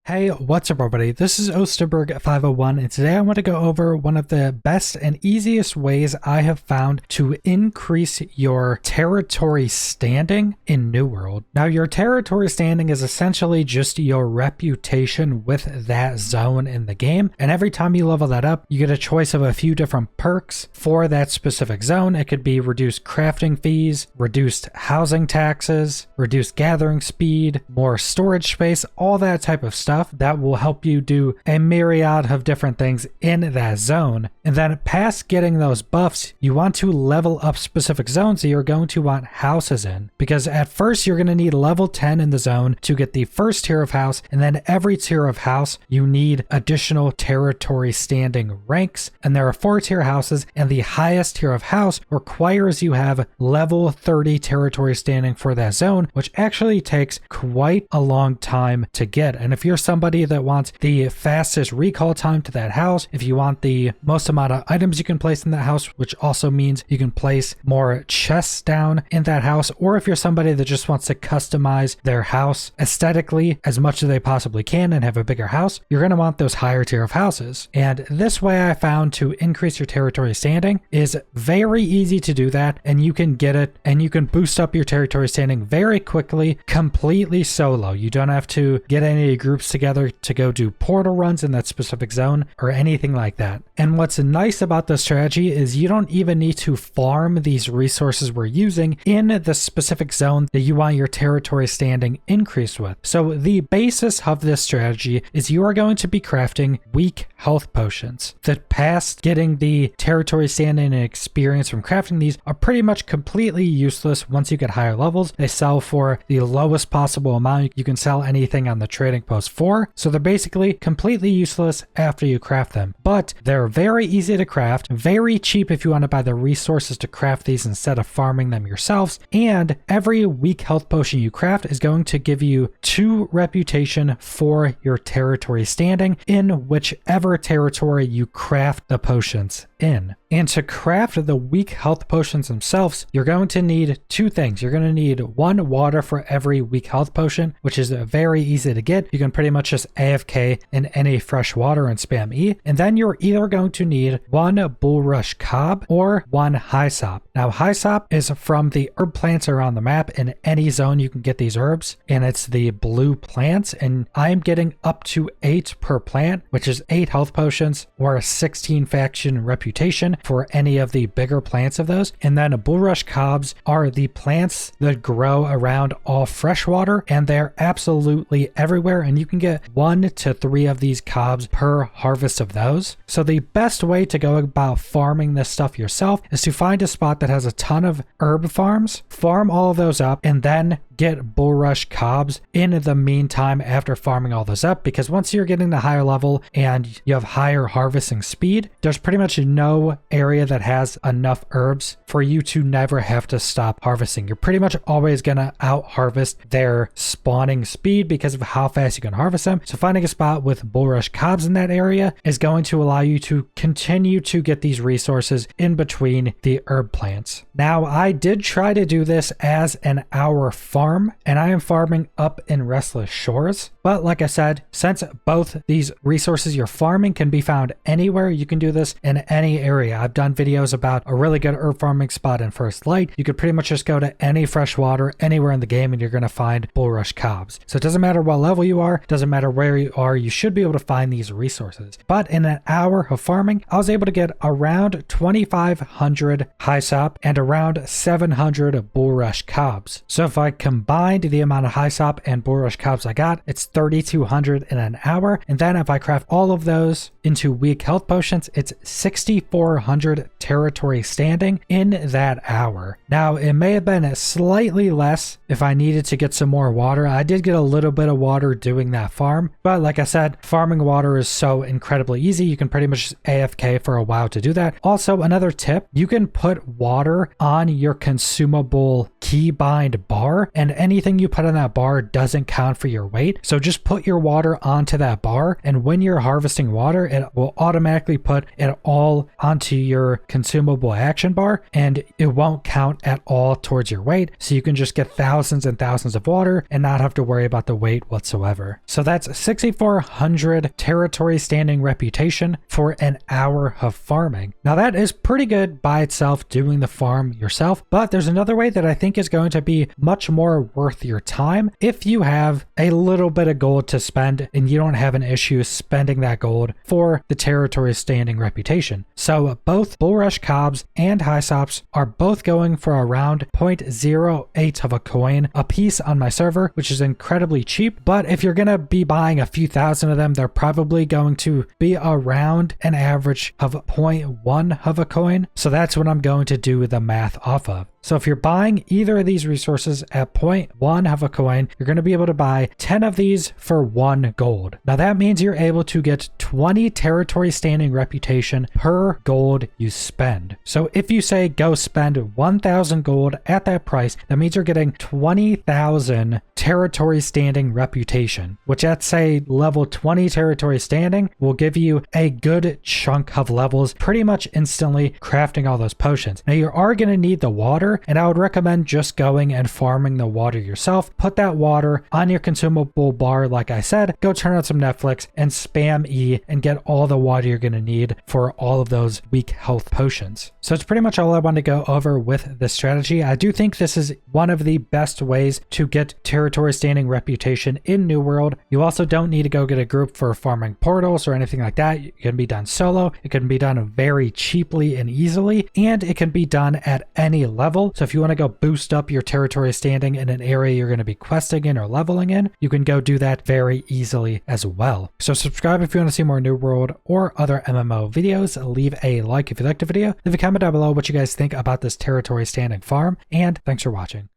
Hey, what's up everybody? This is Osterberg501 and today I want to go over one of the best and easiest ways I have found to increase your territory standing in New World. Now your territory standing is essentially just your reputation with that zone in the game, and every time you level that up you get a choice of a few different perks for that specific zone. It could be reduced crafting fees, reduced housing taxes, reduced gathering speed, more storage space, all that type of stuff that will help you do a myriad of different things in that zone. And then past getting those buffs, you want to level up specific zones that you're going to want houses in, because at first you're going to need level 10 in the zone to get the first tier of house, and then every tier of house you need additional territory standing ranks, and there are 4 tier houses, and the highest tier of house requires you have level 30 territory standing for that zone, which actually takes quite a long time to get. And if you're somebody that wants the fastest recall time to that house, if you want the most amount of items you can place in that house, which also means you can place more chests down in that house, or if you're somebody that just wants to customize their house aesthetically as much as they possibly can and have a bigger house, you're going to want those higher tier of houses. And this way I found to increase your territory standing is very easy to do that, and you can get it and you can boost up your territory standing very quickly, completely solo. You don't have to get any groups together to go do portal runs in that specific zone or anything like that. And what's nice about this strategy is you don't even need to farm these resources we're using in the specific zone that you want your territory standing increased with. So the basis of this strategy is you are going to be crafting weak health potions. The past getting the territory standing and experience from crafting these are pretty much completely useless once you get higher levels. They sell for the lowest possible amount you can sell anything on the trading post for, so they're basically completely useless after you craft them. But they're very easy to craft, very cheap if you want to buy the resources to craft these instead of farming them yourselves, and every weak health potion you craft is going to give you 2 reputation for your territory standing in whichever territory you craft the potions in. And to craft the weak health potions themselves, you're going to need 2 things. You're going to need 1 water for every weak health potion, which is very easy to get. You can pretty much just AFK in any fresh water and spam E. And then you're either going to need 1 bulrush cob or 1 hyssop. Now hyssop is from the herb plants around the map. In any zone you can get these herbs, and it's the blue plants, and I'm getting up to 8 per plant, which is 8 health potions or a 16 faction reputation for any of the bigger plants of those. And then bulrush cobs are the plants that grow around all freshwater, and they're absolutely everywhere, and you can get 1 to 3 of these cobs per harvest of those. So the best way to go about farming this stuff yourself is to find a spot that has a ton of herb farms, farm all of those up, and then get bulrush cobs in the meantime after farming all those up, because once you're getting the higher level and you have higher harvesting speed, there's pretty much no area that has enough herbs for you to never have to stop harvesting. You're pretty much always going to out harvest their spawning speed because of how fast you can harvest them. So finding a spot with bulrush cobs in that area is going to allow you to continue to get these resources in between the herb plants. Now I did try to do this as an hour farm, and I am farming up in Restless Shores. But like I said, since both these resources you're farming can be found anywhere, you can do this in any area. I've done videos about a really good herb farming spot in First Light. You could pretty much just go to any fresh water anywhere in the game and you're going to find bulrush cobs. So it doesn't matter what level you are, doesn't matter where you are, you should be able to find these resources. But in an hour of farming, I was able to get around 2,500 hyssop and around 700 bulrush cobs. So if I combined the amount of hyssop and bulrush cobs I got, it's 3,200 in an hour. And then if I craft all of those into weak health potions, it's 6,400 territory standing in that hour. Now it may have been slightly less if I needed to get some more water. I did get a little bit of water doing that farm, but like I said, farming water is so incredibly easy. You can pretty much just AFK for a while to do that. Also, another tip, you can put water on your consumable keybind bar, and anything you put on that bar doesn't count for your weight. So just put your water onto that bar, and when you're harvesting water, it will automatically put it all onto your consumable action bar, and it won't count at all towards your weight. So you can just get thousands and thousands of water and not have to worry about the weight whatsoever. So that's 6,400 territory standing reputation for an hour of farming. Now that is pretty good by itself, doing the farm yourself, but there's another way that I think is going to be much more worth your time if you have a little bit of gold to spend and you don't have an issue spending that gold for the territory standing reputation. So both Bulrush Cobs and Hysops are both going for around 0.08 of a coin a piece on my server, which is incredibly cheap. But if you're going to be buying a few thousand of them, they're probably going to be around an average of 0.1 of a coin. So that's what I'm going to do the math off of. So if you're buying either of these resources at 0.1 of a coin, you're going to be able to buy 10 of these for 1 gold. Now that means you're able to get 20 territory standing reputation per gold you spend. So if you say go spend 1,000 gold at that price, that means you're getting 20,000 territory standing reputation, which at say level 20 territory standing will give you a good chunk of levels pretty much instantly crafting all those potions. Now you are going to need the water, and I would recommend just going and farming the water yourself. Put that water on your consumable bar like I said, go turn on some Netflix and spam E and get all the water you're going to need for all of those weak health potions. So it's pretty much all I want to go over with this strategy. I do think this is one of the best ways to get territory standing reputation in New World. You also don't need to go get a group for farming portals or anything like that. It can be done solo. It can be done very cheaply and easily, and it can be done at any level. So if you want to go boost up your territory standing in an area you're going to be questing in or leveling in, you can go do that very easily as well. So subscribe if you want to see more New World or other MMO videos. Leave a like if you liked the video. Leave a comment down below what you guys think about this territory standing farm, and thanks for watching.